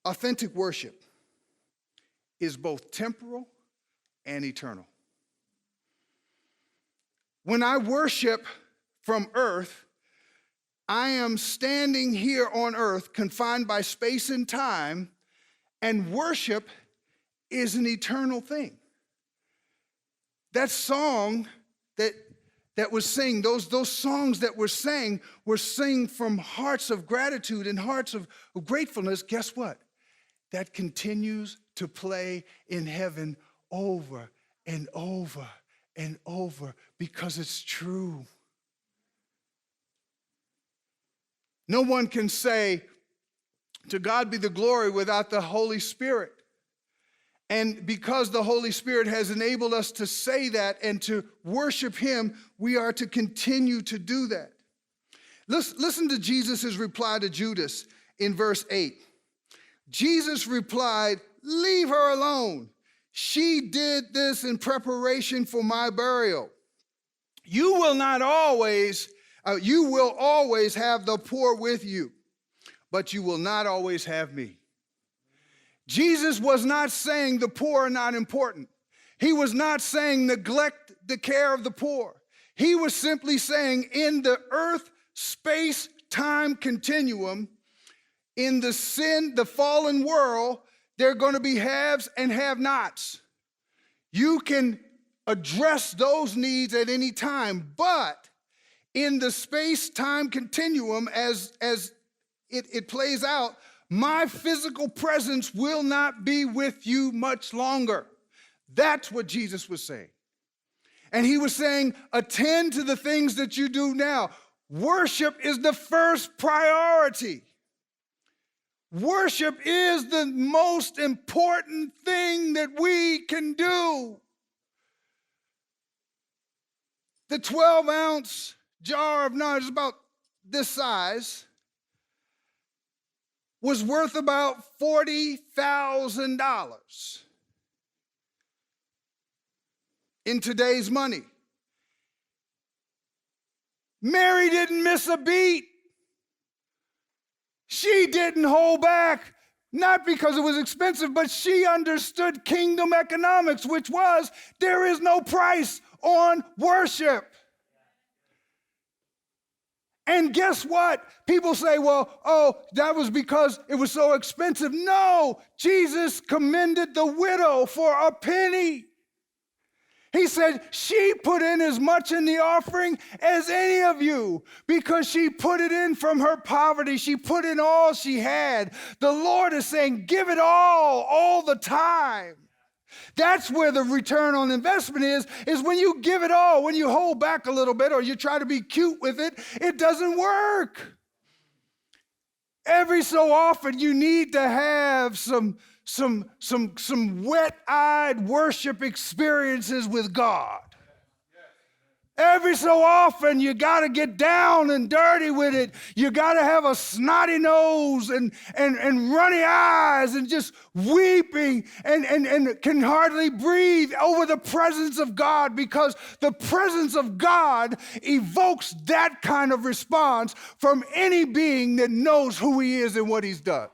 Authentic worship is both temporal and eternal. When I worship from earth, I am standing here on earth, confined by space and time, and worship is an eternal thing. That song that was sing, those songs that were sang from hearts of gratitude and hearts of gratefulness. Guess what? That continues to play in heaven over and over and over because it's true. No one can say, "To God be the glory," without the Holy Spirit. And because the Holy Spirit has enabled us to say that and to worship him, we are to continue to do that. Listen to Jesus' reply to Judas in verse 8. Jesus replied, "Leave her alone. She did this in preparation for my burial. You will always have the poor with you, but you will not always have me." Jesus was not saying the poor are not important. He was not saying neglect the care of the poor. He was simply saying in the earth, space, time continuum, in the fallen world, there are going to be haves and have-nots. You can address those needs at any time, but in the space-time continuum, as it plays out, my physical presence will not be with you much longer. That's what Jesus was saying. And he was saying, attend to the things that you do now. Worship is the first priority. Worship is the most important thing that we can do. The 12-ounce jar of nard is about this size, was worth about $40,000 in today's money. Mary didn't miss a beat. She didn't hold back, not because it was expensive, but she understood kingdom economics, which was there is no price on worship. And guess what? People say, well, that was because it was so expensive. No, Jesus commended the widow for a penny. He said, she put in as much in the offering as any of you because she put it in from her poverty. She put in all she had. The Lord is saying, give it all the time. That's where the return on investment is when you give it all. When you hold back a little bit or you try to be cute with it, it doesn't work. Every so often you need to have some wet-eyed worship experiences with God. Every so often, you got to get down and dirty with it. You got to have a snotty nose and runny eyes and just weeping and can hardly breathe over the presence of God, because the presence of God evokes that kind of response from any being that knows who he is and what he's done.